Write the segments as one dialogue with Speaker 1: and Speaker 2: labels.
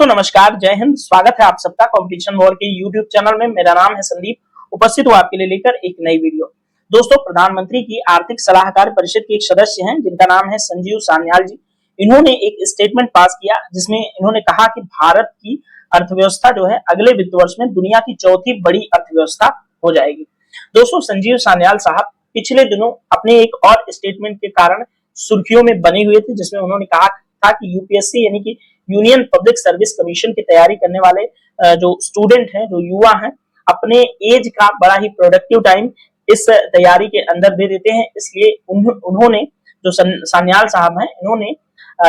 Speaker 1: दोस्तों नमस्कार, जय हिंद। स्वागत है आप सबका कंपटीशन वॉर के यूट्यूब चैनल में। मेरा नाम है संदीप, उपस्थित हूँ आपके लिए लेकर एक नई वीडियो। दोस्तों, प्रधानमंत्री की आर्थिक सलाहकार परिषद के एक सदस्य हैं जिनका नाम है संजीव सान्याल जी। इन्होंने एक स्टेटमेंट पास किया जिसमें इन्होंने कहा कि भारत की अर्थव्यवस्था जो है अगले वित्त वर्ष में दुनिया की चौथी बड़ी अर्थव्यवस्था हो जाएगी। दोस्तों, संजीव सान्याल साहब पिछले दिनों अपने एक और स्टेटमेंट के कारण सुर्खियों में बने हुए थे, जिसमें उन्होंने कहा था कि यूपीएससी यानी कि यूनियन पब्लिक सर्विस कमीशन की तैयारी करने वाले जो स्टूडेंट हैं, जो युवा हैं, अपने एज का बड़ा ही प्रोडक्टिव टाइम इस तैयारी के अंदर दे देते हैं। इसलिए उन्होंने जो सान्याल साहब हैं, इन्होंने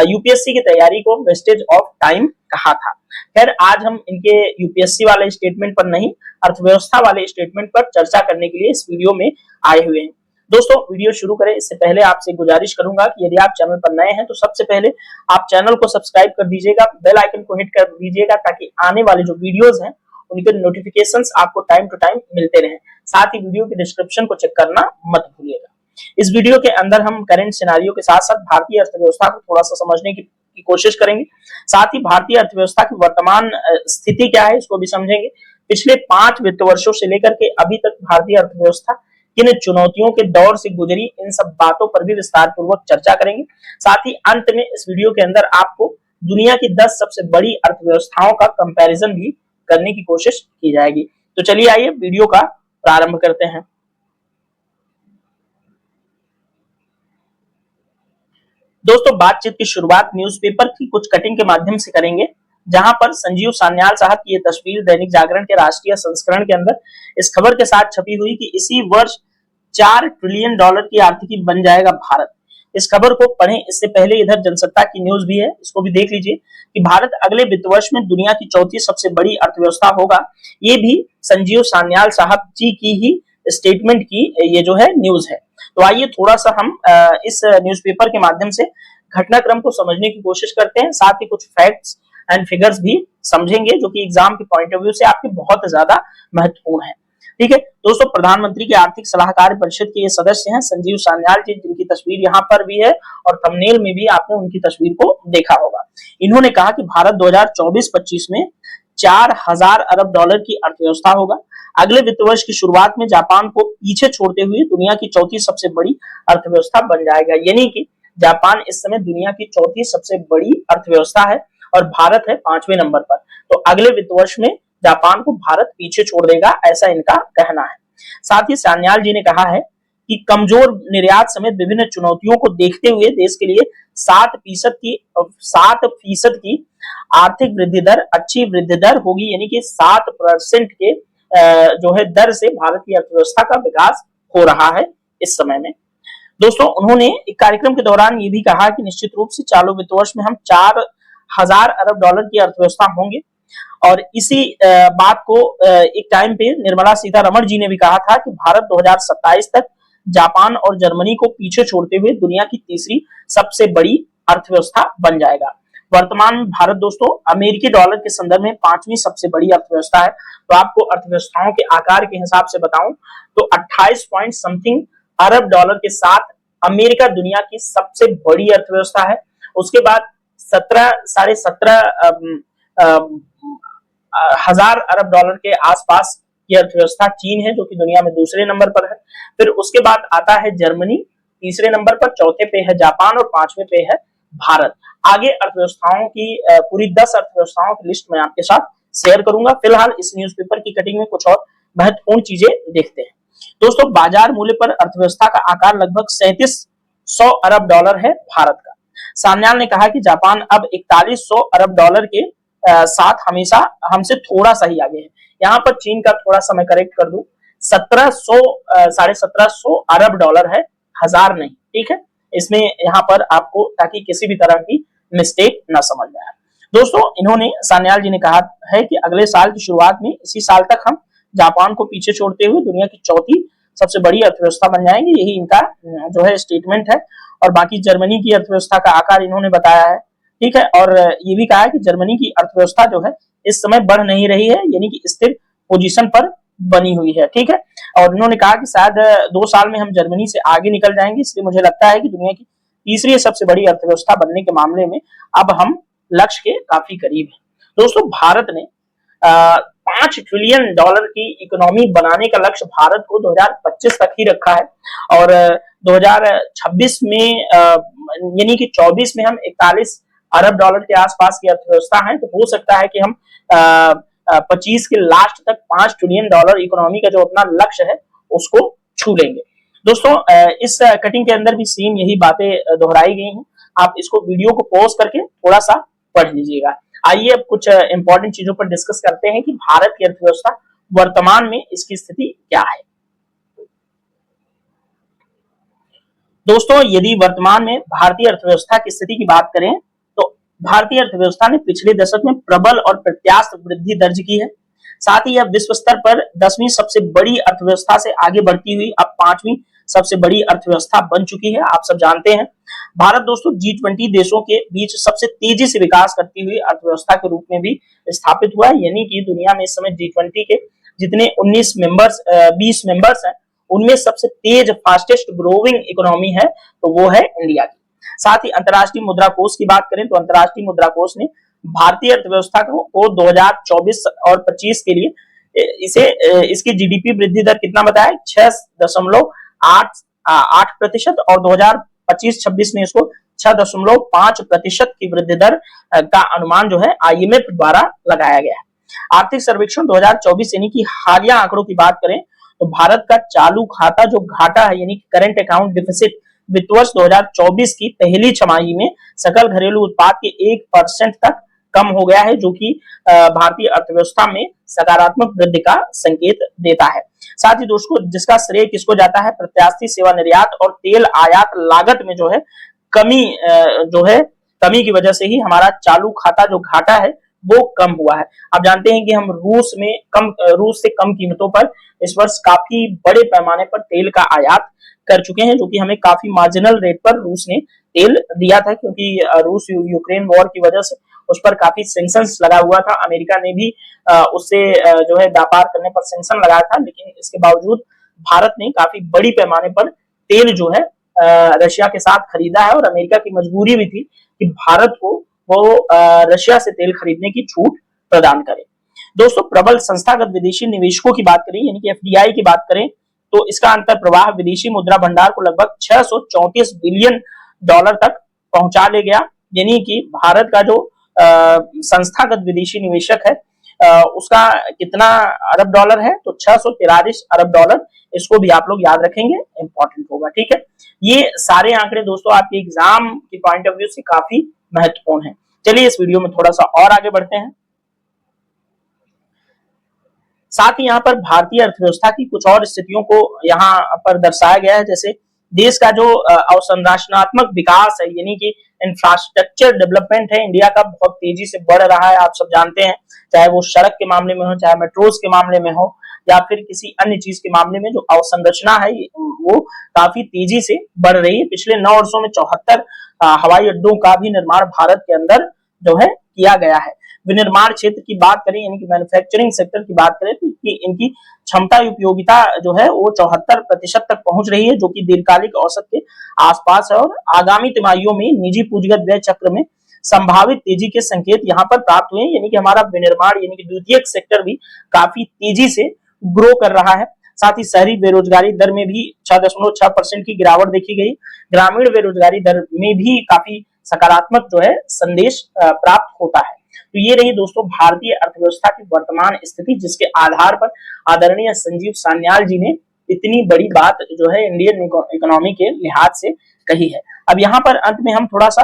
Speaker 1: यूपीएससी की तैयारी को वेस्टेज ऑफ टाइम कहा था। खैर, आज हम इनके यूपीएससी वाले स्टेटमेंट पर नहीं, अर्थव्यवस्था वाले स्टेटमेंट पर चर्चा करने के लिए इस वीडियो में आए हुए हैं। दोस्तों, वीडियो शुरू करें इससे पहले आपसे गुजारिश करूंगा कि यदि आप चैनल पर नए हैं तो सबसे पहले आप चैनल को सब्सक्राइब कर दीजिएगा, बेल आइकन को हिट कर दीजिएगा ताकि आने वाले जो वीडियोस हैं उनके नोटिफिकेशंस आपको टाइम टू टाइम मिलते रहें। साथ ही वीडियो के डिस्क्रिप्शन को चेक करना मत भूलिएगा। इस वीडियो के अंदर हम करंट सिनेरियो के साथ साथ भारतीय अर्थव्यवस्था को थोड़ा सा समझने की कोशिश करेंगे। साथ ही भारतीय अर्थव्यवस्था की वर्तमान स्थिति क्या है इसको भी समझेंगे। पिछले 5 वित्त वर्षों से लेकर के अभी तक भारतीय अर्थव्यवस्था किन चुनौतियों के दौर से गुजरी, इन सब बातों पर भी विस्तार पूर्वक चर्चा करेंगे। साथ ही अंत में इस वीडियो के अंदर आपको दुनिया की 10 सबसे बड़ी अर्थव्यवस्थाओं का कंपैरिजन भी करने की कोशिश की जाएगी। तो चलिए आइए वीडियो का प्रारंभ करते हैं। दोस्तों, बातचीत की शुरुआत न्यूज़पेपर की कुछ कटिंग के माध्यम से करेंगे, जहां पर संजीव सान्याल साहब की ये तस्वीर दैनिक जागरण के राष्ट्रीय संस्करण के अंदर इस खबर के साथ छपी हुई कि इसी वर्ष $4 ट्रिलियन की आर्थिकी बन जाएगा भारत। इस खबर को पढ़ें। इससे पहले इधर जनसत्ता की न्यूज भी है, इसको भी देख लीजिए कि भारत अगले वित्त वर्ष में दुनिया की चौथी सबसे बड़ी अर्थव्यवस्था होगा। ये भी संजीव सान्याल साहब जी की ही स्टेटमेंट की ये जो है न्यूज है। तो आइए थोड़ा सा हम इस न्यूज़पेपर के माध्यम से घटनाक्रम को समझने की कोशिश करते हैं। साथ ही कुछ फैक्ट्स एंड फिगर्स भी समझेंगे जो कि एग्जाम के पॉइंट ऑफ व्यू से आपके बहुत ज्यादा महत्वपूर्ण है। ठीक है दोस्तों, प्रधानमंत्री की आर्थिक सलाहकार परिषद के ये सदस्य हैं संजीव सान्याल जी, जिनकी तस्वीर यहाँ पर भी है और थंबनेल में भी आपने उनकी तस्वीर को देखा होगा। इन्होंने कहा कि भारत 2024-25 में $4,000 की अर्थव्यवस्था होगा। अगले वित्त वर्ष की शुरुआत में जापान को पीछे छोड़ते हुए दुनिया की चौथी सबसे बड़ी अर्थव्यवस्था बन जाएगा। यानी कि जापान इस समय दुनिया की चौथी सबसे बड़ी अर्थव्यवस्था है और भारत है 5वें नंबर पर। तो अगले वित्त वर्ष में जापान को भारत पीछे छोड़ देगा, ऐसा इनका कहना है। साथ ही सान्याल जी ने कहा है कि कमजोर निर्यात समेत विभिन्न चुनौतियों को देखते हुए देश के लिए 7% की आर्थिक वृद्धि दर अच्छी वृद्धि दर होगी। यानी कि 7% के जो है दर से भारत की अर्थव्यवस्था का विकास हो रहा है इस समय में। दोस्तों, उन्होंने एक कार्यक्रम के दौरान ये भी कहा कि निश्चित रूप से चालू वित्त वर्ष में हम $4,000 की अर्थव्यवस्था होंगे। और इसी बात को एक टाइम पे निर्मला सीतारमण जी ने भी कहा था कि भारत 2027 तक जापान और जर्मनी को पीछे छोड़ते हुए दुनिया की तीसरी सबसे बड़ी अर्थव्यवस्था बन जाएगा। वर्तमान में भारत दोस्तों अमेरिकी डॉलर के संदर्भ में 5वीं सबसे बड़ी अर्थव्यवस्था है। तो आपको अर्थव्यवस्थाओं के आकार के हिसाब से बताऊं तो 28 पॉइंट समथिंग अरब डॉलर के साथ अमेरिका दुनिया की सबसे बड़ी अर्थव्यवस्था है। उसके बाद 17,500 अरब डॉलर के आसपास की अर्थव्यवस्था चीन है, जो कि दुनिया में दूसरे नंबर पर है। फिर उसके बाद आता है जर्मनी तीसरे नंबर पर, चौथे पे है जापान और 5वें पे है भारत। आगे अर्थव्यवस्थाओं की पूरी 10 अर्थव्यवस्थाओं की लिस्ट मैं आपके साथ शेयर करूंगा। फिलहाल इस न्यूज़पेपर की कटिंग में कुछ और महत्वपूर्ण चीजें देखते हैं। दोस्तों, बाजार मूल्य पर अर्थव्यवस्था का आकार लगभग 3700 अरब डॉलर है भारत का। सान्याल ने कहा कि जापान अब 4100 अरब डॉलर के साथ हमेशा हमसे थोड़ा सा ही आगे है। यहाँ पर चीन का थोड़ा सा मैं करेक्ट कर दूं, 1700 अरब डॉलर है, हजार नहीं। ठीक है, इसमें यहाँ पर आपको ताकि किसी भी तरह की मिस्टेक ना समझ में आए। दोस्तों, इन्होंने सान्याल जी ने कहा है कि अगले साल की शुरुआत में इसी साल तक हम जापान को पीछे छोड़ते हुए दुनिया की चौथी सबसे बड़ी अर्थव्यवस्था बन जाएंगे। यही इनका जो है स्टेटमेंट है। और बाकी जर्मनी की अर्थव्यवस्था का आकार इन्होंने बताया है। ठीक है, और ये भी कहा है कि जर्मनी की अर्थव्यवस्था जो है इस समय बढ़ नहीं रही है, यानी कि स्थिर पोजीशन पर बनी हुई है। ठीक है, और इन्होंने कहा कि शायद 2 साल में हम जर्मनी से आगे निकल जाएंगे। इसलिए मुझे लगता है कि दुनिया की तीसरी सबसे बड़ी अर्थव्यवस्था बनने के मामले में अब हम लक्ष्य के काफी करीब है। दोस्तों भारत ने 5 ट्रिलियन डॉलर की इकोनॉमी बनाने का लक्ष्य भारत को 2025 तक ही रखा है और 2026 में यानी कि 24 में हम 41 अरब डॉलर के आसपास की अर्थव्यवस्था है। तो हो सकता है कि हम 25 के लास्ट तक 5 ट्रिलियन डॉलर इकोनॉमी का जो अपना लक्ष्य है उसको छू लेंगे। दोस्तों इस कटिंग के अंदर भी सेम यही बातें दोहराई गई हैं। आप इसको वीडियो को पॉज करके थोड़ा सा पढ़ लीजिएगा। आइए अब कुछ इंपॉर्टेंट चीजों पर डिस्कस करते हैं कि भारत की अर्थव्यवस्था वर्तमान में इसकी स्थिति क्या है। दोस्तों यदि वर्तमान में भारतीय अर्थव्यवस्था की स्थिति की बात करें तो भारतीय अर्थव्यवस्था ने पिछले दशक में प्रबल और प्रत्याशित वृद्धि दर्ज की है। साथ ही यह विश्व स्तर पर 10वीं सबसे बड़ी अर्थव्यवस्था से आगे बढ़ती हुई अब 5वीं सबसे बड़ी अर्थव्यवस्था बन चुकी है। आप सब जानते हैं भारत दोस्तों G20 देशों के बीच सबसे तेजी से विकास करती हुई अर्थव्यवस्था के रूप में भी स्थापित हुआ है। यानी कि दुनिया में इस समय G20 के जितने 20 मेंबर्स हैं उनमें सबसे तेज फास्टेस्ट ग्रोइंग इकोनॉमी है तो वो है इंडिया की। साथ ही अंतर्राष्ट्रीय मुद्रा कोष की बात करें तो अंतर्राष्ट्रीय मुद्रा कोष ने भारतीय अर्थव्यवस्था को 2024 और 25 के लिए इसकी जीडीपी वृद्धि दर कितना बताया 6.8% और 2025-26 में इसको 6.5% की वृद्धि दर का अनुमान जो है IMF द्वारा लगाया गया है। आर्थिक सर्वेक्षण 2024 यानी कि हालिया आंकड़ों की बात करें तो भारत का चालू खाता जो घाटा है यानी कि करंट अकाउंट डिफिसिट वित्त वर्ष 2024 की पहली छमाही में सकल घरेलू उत्पाद के 1% तक कम हो गया है, जो कि भारतीय अर्थव्यवस्था में सकारात्मक वृद्धि का संकेत देता है। साथ ही दोस्तों जिसका श्रेय किसको जाता है प्रत्याशित सेवा निर्यात और तेल आयात लागत में जो है कमी की वजह से ही हमारा चालू खाता जो घाटा है वो कम हुआ है। आप जानते हैं कि हम रूस से कम कीमतों पर इस वर्ष काफी बड़े पैमाने पर तेल का आयात कर चुके हैं, जो कि हमें काफी मार्जिनल रेट पर रूस ने तेल दिया था, क्योंकि रूस यूक्रेन वॉर की वजह से उस पर काफी सैंक्शंस लगा हुआ था। अमेरिका ने भी उससे जो है व्यापार करने पर सैंक्शन लगाया था, लेकिन इसके बावजूद भारत ने काफी बड़ी पैमाने पर तेल जो है रशिया के साथ खरीदा है और अमेरिका की मजबूरी भी थी कि भारत को वो रशिया से तेल खरीदने की छूट प्रदान करे। दोस्तों प्रबल संस्थागत विदेशी निवेशकों की बात करें यानी कि एफडीआई की बात करें तो इसका अंतर प्रवाह विदेशी मुद्रा भंडार को लगभग 634 बिलियन डॉलर तक पहुंचा ले गया। यानी कि भारत का जो संस्थागत विदेशी निवेशक है उसका कितना अरब डॉलर है तो 643 अरब डॉलर। इसको भी आप लोग याद रखेंगे, इंपॉर्टेंट होगा। ठीक है, ये सारे आंकड़े दोस्तों आपके एग्जाम के पॉइंट ऑफ व्यू से काफी महत्वपूर्ण है। चलिए इस वीडियो में थोड़ा सा और आगे बढ़ते हैं। साथ ही यहाँ पर भारतीय अर्थव्यवस्था की कुछ और स्थितियों को यहाँ पर दर्शाया गया है, जैसे देश का जो अवसंरचनात्मक विकास है यानी कि इंफ्रास्ट्रक्चर डेवलपमेंट है इंडिया का बहुत तेजी से बढ़ रहा है। आप सब जानते हैं, चाहे वो सड़क के मामले में हो, चाहे मेट्रोज के मामले में हो, या फिर किसी अन्य चीज के मामले में जो अवसंरचना है वो काफी तेजी से बढ़ रही है। पिछले 9 वर्षों में 74 हवाई अड्डों का भी निर्माण भारत के अंदर जो है किया गया है। विनिर्माण क्षेत्र की बात करें यानी कि मैन्युफैक्चरिंग सेक्टर की बात करें तो इनकी क्षमता उपयोगिता जो है वो 74% तक पहुंच रही है, जो कि दीर्घकालिक औसत के आसपास है और आगामी तिमाहियों में निजी पूंजीगत व्यय चक्र में संभावित तेजी के संकेत यहाँ पर प्राप्त हुए हैं। यानी कि हमारा विनिर्माण यानी कि द्वितीयक सेक्टर भी काफी तेजी से ग्रो कर रहा है। साथ ही शहरी बेरोजगारी दर में भी 6.6% की गिरावट देखी गई। ग्रामीण बेरोजगारी दर में भी काफी सकारात्मक जो है संदेश प्राप्त होता है। तो ये रही दोस्तों भारतीय अर्थव्यवस्था की वर्तमान स्थिति, जिसके आधार पर आदरणीय संजीव सान्याल जी ने इतनी बड़ी बात जो है इंडियन इकोनॉमी के लिहाज से कही है। अब यहाँ पर अंत में हम थोड़ा सा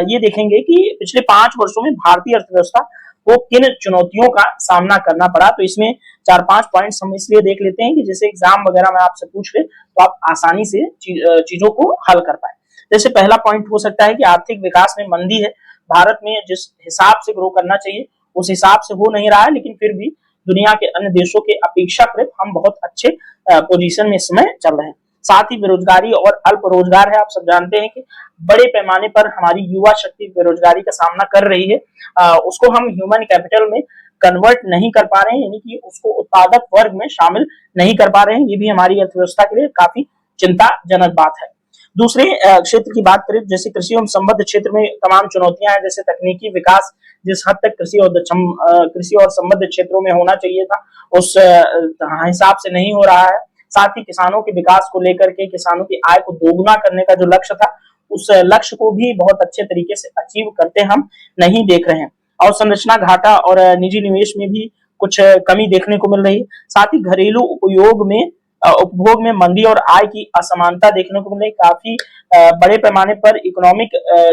Speaker 1: ये देखेंगे कि पिछले 5 वर्षों में भारतीय अर्थव्यवस्था को किन चुनौतियों का सामना करना पड़ा। तो इसमें 4-5 पॉइंट्स हम इसलिए देख लेते हैं कि जैसे एग्जाम वगैरह में आपसे पूछ ले तो आप आसानी से चीजों को हल कर पाए। जैसे पहला पॉइंट हो सकता है कि आर्थिक विकास में मंदी है। भारत में जिस हिसाब से ग्रो करना चाहिए उस हिसाब से हो नहीं रहा है, लेकिन फिर भी दुनिया के अन्य देशों के अपेक्षाकृत हम बहुत अच्छे पोजीशन में इस समय चल रहे हैं। साथ ही बेरोजगारी और अल्प रोजगार है। आप सब जानते हैं कि बड़े पैमाने पर हमारी युवा शक्ति बेरोजगारी का सामना कर रही है। उसको हम ह्यूमन कैपिटल में कन्वर्ट नहीं कर पा रहे हैं, यानी कि उसको उत्पादक वर्ग में शामिल नहीं कर पा रहे हैं। ये भी हमारी अर्थव्यवस्था के लिए काफी चिंताजनक बात है। दूसरे क्षेत्र की बात करें जैसे कृषि एवं संबद्ध क्षेत्र में तमाम चुनौतियां हैं, जैसे तकनीकी विकास जिस हद तक कृषि और संबद्ध क्षेत्रों में होना चाहिए था उस हिसाब से नहीं हो रहा है। साथ ही किसानों के विकास को लेकर के, किसानों की आय को दोगुना करने का जो लक्ष्य था उस लक्ष्य को भी बहुत अच्छे तरीके से अचीव करते हम नहीं देख रहे हैं। और संरचना घाटा और निजी निवेश में भी कुछ कमी देखने को मिल रही है। साथ ही घरेलू उपभोग में मंदी और आय की असमानता देखने को मिल रही है। काफी बड़े पैमाने पर इकोनॉमिक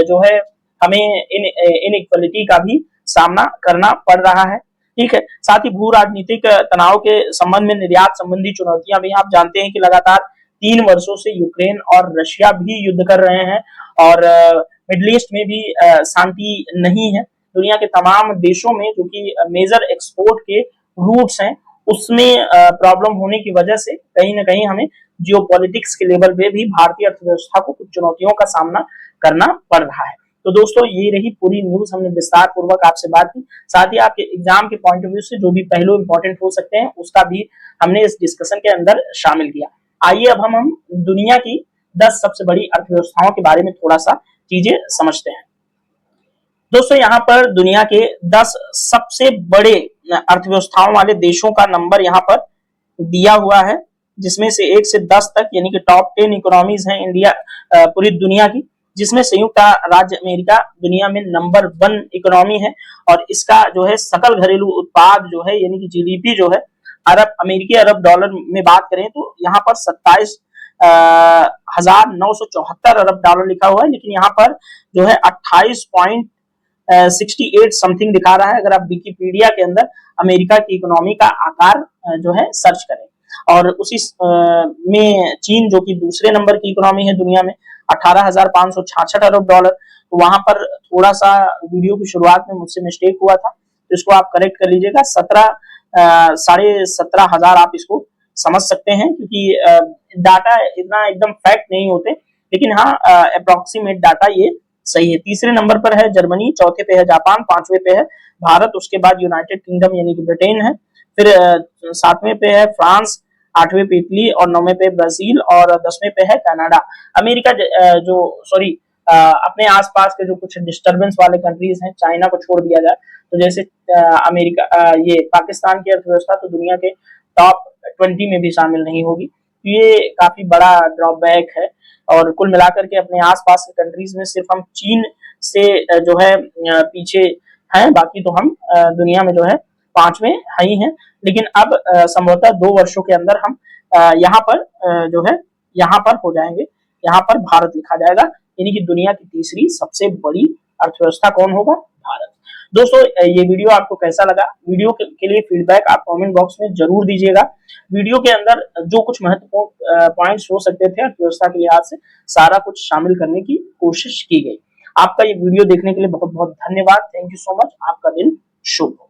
Speaker 1: जो है हमें इनइक्वालिटी का भी सामना करना पड़ रहा है। ठीक है, साथ ही भू राजनीतिक तनाव के संबंध में निर्यात संबंधी चुनौतियां भी आप जानते हैं कि लगातार 3 वर्षों से यूक्रेन और रशिया भी युद्ध कर रहे हैं और मिडिल ईस्ट में भी शांति नहीं है। दुनिया के तमाम देशों में जो कि मेजर एक्सपोर्ट के रूट्स हैं उसमें प्रॉब्लम होने की वजह से कहीं ना कहीं हमें जियोपॉलिटिक्स के लेवल पे भी भारतीय अर्थव्यवस्था को कुछ चुनौतियों का सामना करना पड़ रहा है। तो दोस्तों ये रही पूरी न्यूज, हमने विस्तार पूर्वक आपसे बात की। साथ ही आपके एग्जाम के पॉइंट ऑफ व्यू से जो भी पहलू इंपॉर्टेंट हो सकते हैं उसका भी हमने इस डिस्कशन के अंदर शामिल किया। आइए अब हम दुनिया की 10 सबसे बड़ी अर्थव्यवस्थाओं के बारे में थोड़ा सा चीजें समझते हैं। दोस्तों यहाँ पर दुनिया के 10 सबसे बड़े अर्थव्यवस्थाओं वाले देशों का नंबर यहाँ पर दिया हुआ है, जिसमें से 1 से 10 तक यानी कि टॉप 10 इकोनॉमीज हैं इंडिया पूरी दुनिया की, जिसमें संयुक्त राज्य अमेरिका दुनिया में नंबर 1 इकोनॉमी है और इसका जो है सकल घरेलू उत्पाद जो है यानी कि जीडीपी जो है अमेरिकी अरब डॉलर में बात करें तो यहाँ पर 27,974 अरब डॉलर लिखा हुआ है, लेकिन यहाँ पर जो है 28.68 समथिंग दिखा रहा है अगर आप विकिपीडिया के अंदर अमेरिका की इकोनॉमी का आकार जो है सर्च करें। और उसी में चीन जो कि दूसरे नंबर की इकोनॉमी है दुनिया में 18,566 अरब डॉलर। तो वहां पर थोड़ा सा वीडियो की शुरुआत में मुझसे मिस्टेक हुआ था, इसको आप करेक्ट कर लीजिएगा। 17,500 आप इसको समझ सकते हैं क्योंकि डाटा इतना एकदम फैक्ट नहीं होते, लेकिन हाँ अप्रोक्सीमेट डाटा ये सही है। तीसरे नंबर पर है जर्मनी, चौथे पे है जापान, 5वें पे है भारत, उसके बाद यूनाइटेड किंगडम यानी कि ब्रिटेन है, फिर 7वें पे है फ्रांस, 8वें पे इटली और 9वें पे ब्राजील और 10वें पे है कनाडा। अमेरिका अपने आसपास के जो कुछ डिस्टरबेंस वाले कंट्रीज हैं, चाइना को छोड़ दिया जाए तो जैसे ये पाकिस्तान की अर्थव्यवस्था तो दुनिया के टॉप 20 में भी शामिल नहीं होगी। ये काफी बड़ा ड्रॉबैक है और कुल मिलाकर के अपने आसपास के कंट्रीज में सिर्फ हम चीन से जो है पीछे हैं, बाकी तो हम दुनिया में जो है 5वें ही हैं। लेकिन अब संभवतः 2 वर्षों के अंदर हम यहाँ पर जो है यहाँ पर हो जाएंगे, यहाँ पर भारत लिखा जाएगा, यानी कि दुनिया की तीसरी सबसे बड़ी अर्थव्यवस्था कौन होगा? भारत। दोस्तों ये वीडियो आपको कैसा लगा? वीडियो के लिए फीडबैक आप कमेंट बॉक्स में जरूर दीजिएगा। वीडियो के अंदर जो कुछ महत्वपूर्ण पॉइंट्स हो सकते थे अर्थव्यवस्था के लिहाज से सारा कुछ शामिल करने की कोशिश की गई। आपका ये वीडियो देखने के लिए बहुत बहुत धन्यवाद। Thank you so much. आपका दिन शुभ हो।